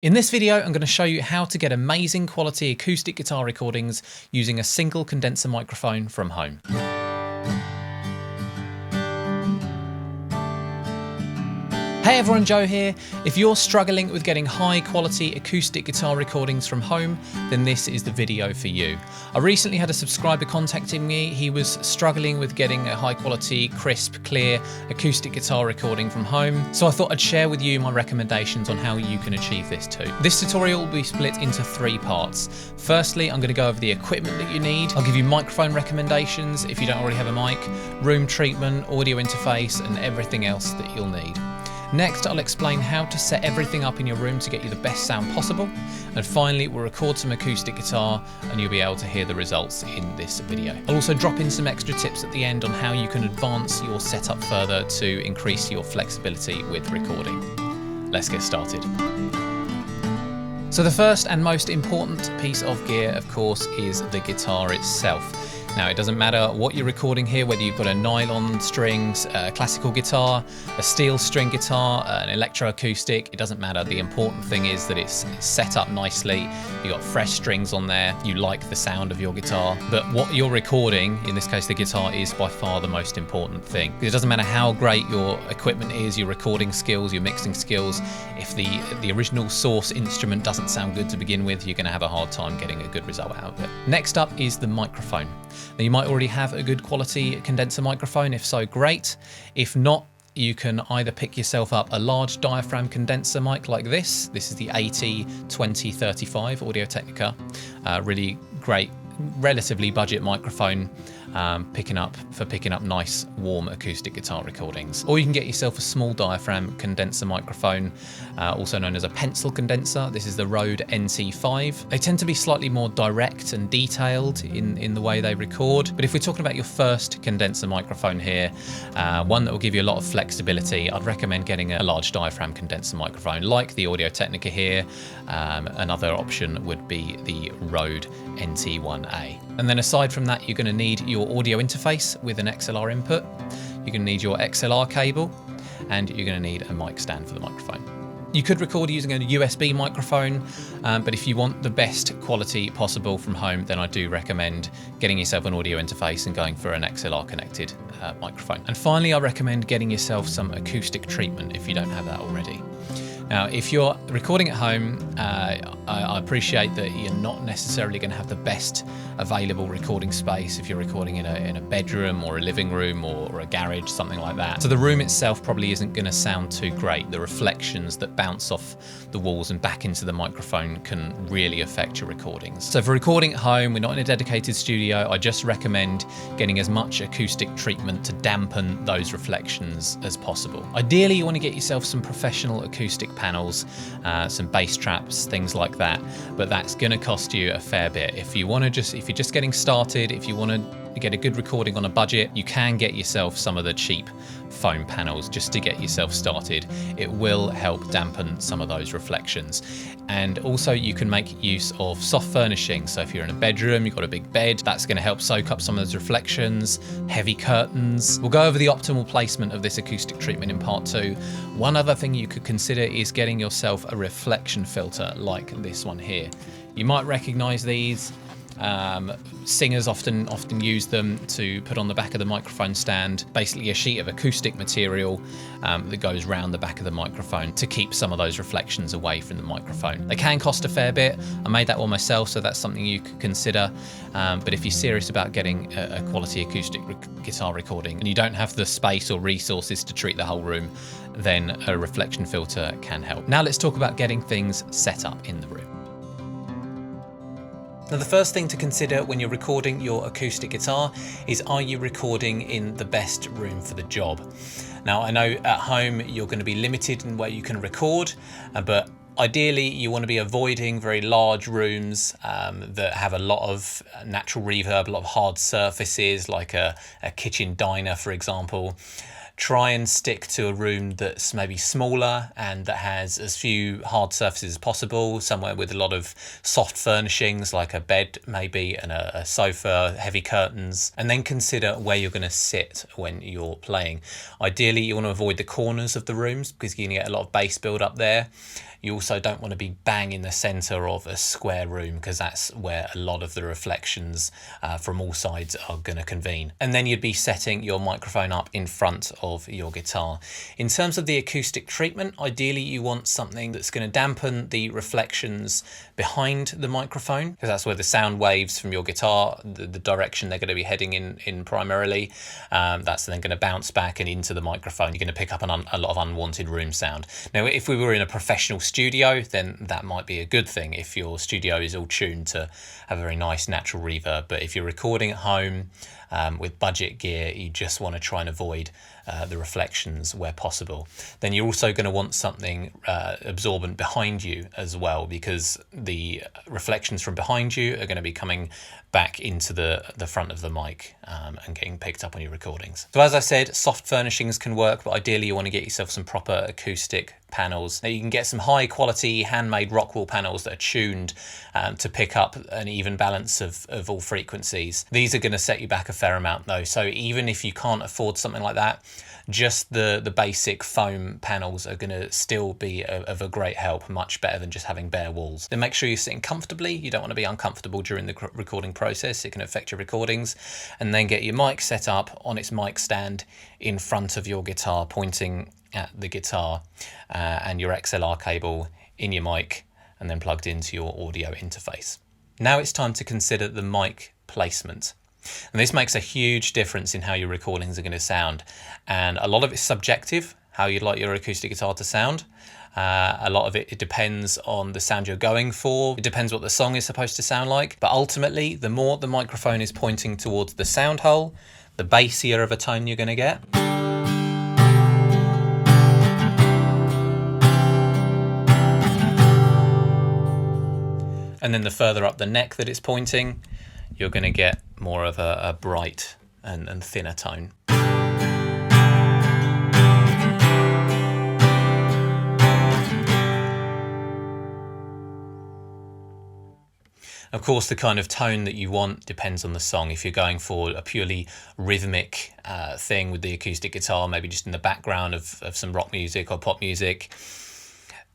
In this video, I'm going to show you how to get amazing quality acoustic guitar recordings using a single condenser microphone from home. Hey everyone, Joe here. If you're struggling with getting high quality acoustic guitar recordings from home, then this is the video for you. I recently had a subscriber contacting me. He was struggling with getting a high quality, crisp, clear acoustic guitar recording from home. So I thought I'd share with you my recommendations on how you can achieve this too. This tutorial will be split into 3 parts. Firstly, I'm going to go over the equipment that you need. I'll give you microphone recommendations if you don't already have a mic, room treatment, audio interface, and everything else that you'll need. Next, I'll explain how to set everything up in your room to get you the best sound possible. And finally, we'll record some acoustic guitar and you'll be able to hear the results in this video. I'll also drop in some extra tips at the end on how you can advance your setup further to increase your flexibility with recording. Let's get started. So the first and most important piece of gear, of course, is the guitar itself. Now, it doesn't matter what you're recording here, whether you've got a nylon strings, a classical guitar, a steel string guitar, an electroacoustic, it doesn't matter. The important thing is that it's set up nicely, you've got fresh strings on there, you like the sound of your guitar. But what you're recording, in this case the guitar, is by far the most important thing. It doesn't matter how great your equipment is, your recording skills, your mixing skills, if the original source instrument doesn't sound good to begin with, you're going to have a hard time getting a good result out of it. Next up is the microphone. Now, you might already have a good quality condenser microphone. If so, great. If not, you can either pick yourself up a large diaphragm condenser mic like this. This is the AT2035 Audio-Technica. Really great, relatively budget microphone, picking up nice warm acoustic guitar recordings. Or you can get yourself a small diaphragm condenser microphone, also known as a pencil condenser. This is the Rode NT5. They tend to be slightly more direct and detailed in the way they record. But if we're talking about your first condenser microphone here, one that will give you a lot of flexibility, I'd recommend getting a large diaphragm condenser microphone like the Audio-Technica here. Another option would be the Rode NT1A. And then aside from that, you're going to need your audio interface with an XLR input. You're going to need your XLR cable, and you're going to need a mic stand for the microphone. You could record using a USB microphone, but if you want the best quality possible from home, then I do recommend getting yourself an audio interface and going for an XLR connected microphone. And finally, I recommend getting yourself some acoustic treatment if you don't have that already. Now, if you're recording at home, I appreciate that you're not necessarily going to have the best available recording space if you're recording in a bedroom or a living room or a garage, something like that. So the room itself probably isn't going to sound too great. The reflections that bounce off the walls and back into the microphone can really affect your recordings. So for recording at home, we're not in a dedicated studio. I just recommend getting as much acoustic treatment to dampen those reflections as possible. Ideally, you want to get yourself some professional acoustic panels, some bass traps, things like that, but that's going to cost you a fair bit. If you're just getting started, if you want to get a good recording on a budget, you can get yourself some of the cheap foam panels just to get yourself started. It will help dampen some of those reflections. And also you can make use of soft furnishing. So if you're in a bedroom, you've got a big bed, that's going to help soak up some of those reflections, heavy curtains. We'll go over the optimal placement of this acoustic treatment in part 2. One other thing you could consider is getting yourself a reflection filter like this one here. You might recognize these. Singers often use them to put on the back of the microphone stand, basically a sheet of acoustic material that goes round the back of the microphone to keep some of those reflections away from the microphone. They can cost a fair bit. I made that one myself, so that's something you could consider. But if you're serious about getting a quality acoustic guitar recording and you don't have the space or resources to treat the whole room, then a reflection filter can help. Now let's talk about getting things set up in the room. Now, the first thing to consider when you're recording your acoustic guitar is, are you recording in the best room for the job? Now, I know at home you're going to be limited in where you can record, but ideally you want to be avoiding very large rooms that have a lot of natural reverb, a lot of hard surfaces, like a kitchen diner, for example. try and stick to a room that's maybe smaller and that has as few hard surfaces as possible, somewhere with a lot of soft furnishings like a bed maybe and a sofa, heavy curtains, and then consider where you're going to sit when you're playing. Ideally, you want to avoid the corners of the rooms because you're going to get a lot of bass build up there. You also don't want to be bang in the centre of a square room because that's where a lot of the reflections from all sides are going to convene. And then you'd be setting your microphone up in front of your guitar. In terms of the acoustic treatment, ideally you want something that's going to dampen the reflections behind the microphone because that's where the sound waves from your guitar, the direction they're going to be heading in primarily. That's then going to bounce back and into the microphone. You're going to pick up a lot of unwanted room sound. Now, if we were in a professional studio, then that might be a good thing if your studio is all tuned to have a very nice natural reverb. But if you're recording at home with budget gear, you just want to try and avoid the reflections where possible. Then you're also going to want something absorbent behind you as well, because the reflections from behind you are going to be coming back into the front of the mic and getting picked up on your recordings. So as I said, soft furnishings can work, but ideally you want to get yourself some proper acoustic panels. Now you can get some high quality handmade Rockwell panels that are tuned to pick up an even balance of all frequencies. These are going to set you back a fair amount though, so even if you can't afford something like that, just the basic foam panels are going to still be of a great help, much better than just having bare walls. Then make sure you're sitting comfortably. You don't want to be uncomfortable during the recording process. It can affect your recordings. And then get your mic set up on its mic stand in front of your guitar, pointing at the guitar, and your XLR cable in your mic and then plugged into your audio interface. Now it's time to consider the mic placement. And this makes a huge difference in how your recordings are going to sound. And a lot of it's subjective, how you'd like your acoustic guitar to sound. A lot of it depends on the sound you're going for. It depends what the song is supposed to sound like. But ultimately, the more the microphone is pointing towards the sound hole, the bassier of a tone you're going to get. And then the further up the neck that it's pointing, you're going to get more of a bright and thinner tone. Of course, the kind of tone that you want depends on the song. If you're going for a purely rhythmic thing with the acoustic guitar, maybe just in the background of some rock music or pop music,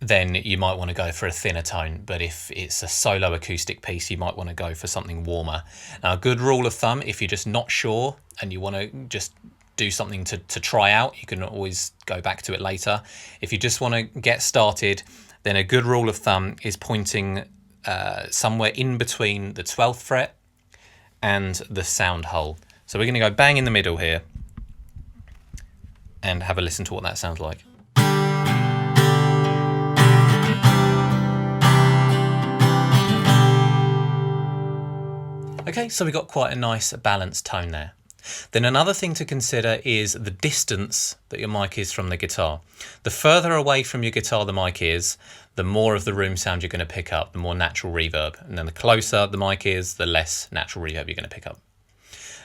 then you might want to go for a thinner tone. But if it's a solo acoustic piece, you might want to go for something warmer. Now, a good rule of thumb, if you're just not sure and you want to just do something to try out, you can always go back to it later. If you just want to get started, then a good rule of thumb is pointing somewhere in between the 12th fret and the sound hole. So we're going to go bang in the middle here and have a listen to what that sounds like. Okay, so we got quite a nice balanced tone there. Then another thing to consider is the distance that your mic is from the guitar. The further away from your guitar the mic is, the more of the room sound you're going to pick up, the more natural reverb. And then the closer the mic is, the less natural reverb you're going to pick up.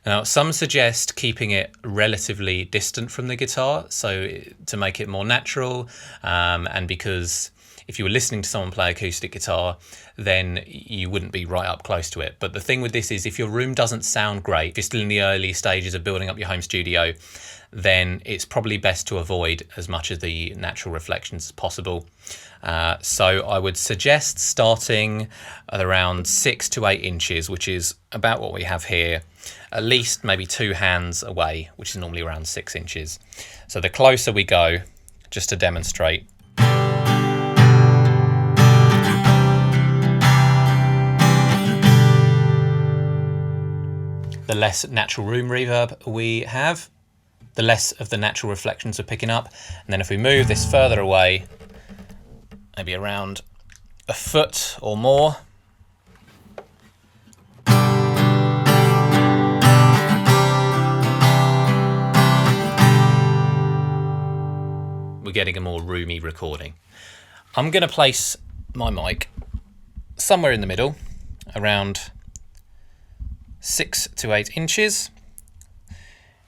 Now, some suggest keeping it relatively distant from the guitar, so to make it more natural, and because if you were listening to someone play acoustic guitar, then you wouldn't be right up close to it. But the thing with this is if your room doesn't sound great, if you're still in the early stages of building up your home studio, then it's probably best to avoid as much of the natural reflections as possible. So I would suggest starting at around 6 to 8 inches, which is about what we have here, at least maybe 2 hands away, which is normally around 6 inches. So the closer we go, just to demonstrate, the less natural room reverb we have, the less of the natural reflections we're picking up. And then if we move this further away, maybe around a foot or more, we're getting a more roomy recording. I'm going to place my mic somewhere in the middle, around 6 to 8 inches.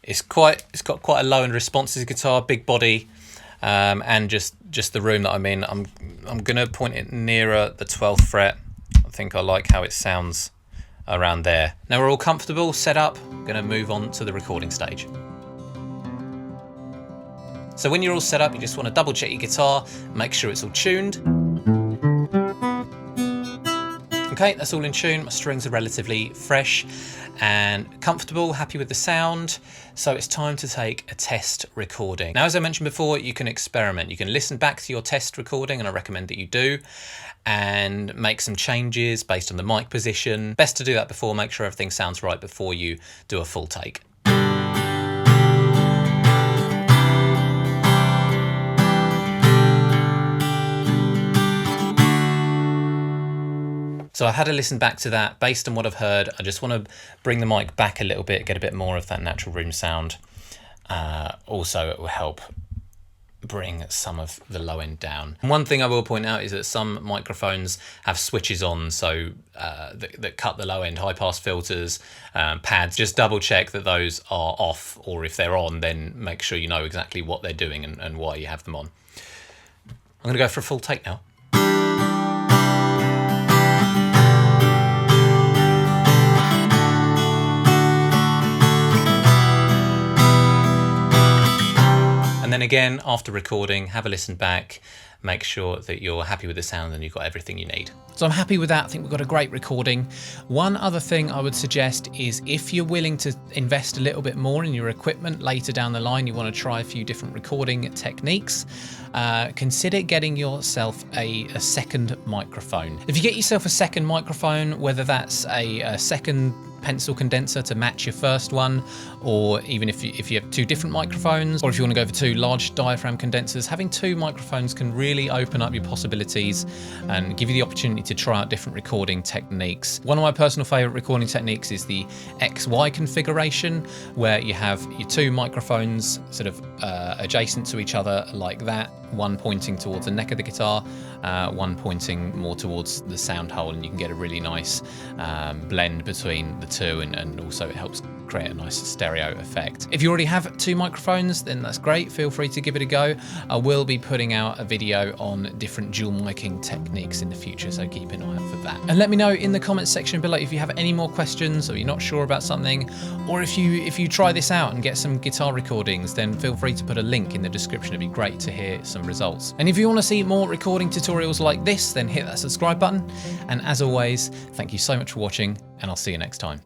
It's got quite a low and responsive guitar, big body, and just the room that I'm in. I'm gonna point it nearer the 12th fret. I think I like how it sounds around there. Now we're all comfortable, set up. I'm gonna move on to the recording stage. So when you're all set up, you just want to double check your guitar, make sure it's all tuned. Okay, that's all in tune. My strings are relatively fresh and comfortable, happy with the sound. So it's time to take a test recording. Now, as I mentioned before, you can experiment. You can listen back to your test recording, and I recommend that you do, and make some changes based on the mic position. Best to do that before, make sure everything sounds right before you do a full take. So I had to listen back to that. Based on what I've heard, I just want to bring the mic back a little bit, get a bit more of that natural room sound. Also, it will help bring some of the low end down. And one thing I will point out is that some microphones have switches on, so that cut the low end, high pass filters, pads. Just double check that those are off, or if they're on, then make sure you know exactly what they're doing and why you have them on. I'm going to go for a full take now. And then again, after recording, have a listen back, make sure that you're happy with the sound and you've got everything you need. So I'm happy with that. I think we've got a great recording. One other thing I would suggest is if you're willing to invest a little bit more in your equipment later down the line, you want to try a few different recording techniques, consider getting yourself a second microphone. If you get yourself a second microphone, whether that's a second pencil condenser to match your first one, or even if you have two different microphones, or if you want to go for two large diaphragm condensers, having two microphones can really open up your possibilities and give you the opportunity to try out different recording techniques. One of my personal favorite recording techniques is the XY configuration, where you have your two microphones sort of adjacent to each other like that, one pointing towards the neck of the guitar, one pointing more towards the sound hole, and you can get a really nice blend between the two, and also it helps create a nice stereo effect. If you already have two microphones, then that's great. Feel free to give it a go. I will be putting out a video on different dual miking techniques in the future, so keep an eye out for that. And let me know in the comments section below if you have any more questions, or you're not sure about something, or if you try this out and get some guitar recordings, then feel free to put a link in the description. It'd be great to hear some results. And if you want to see more recording tutorials like this, then hit that subscribe button. And as always, thank you so much for watching, and I'll see you next time.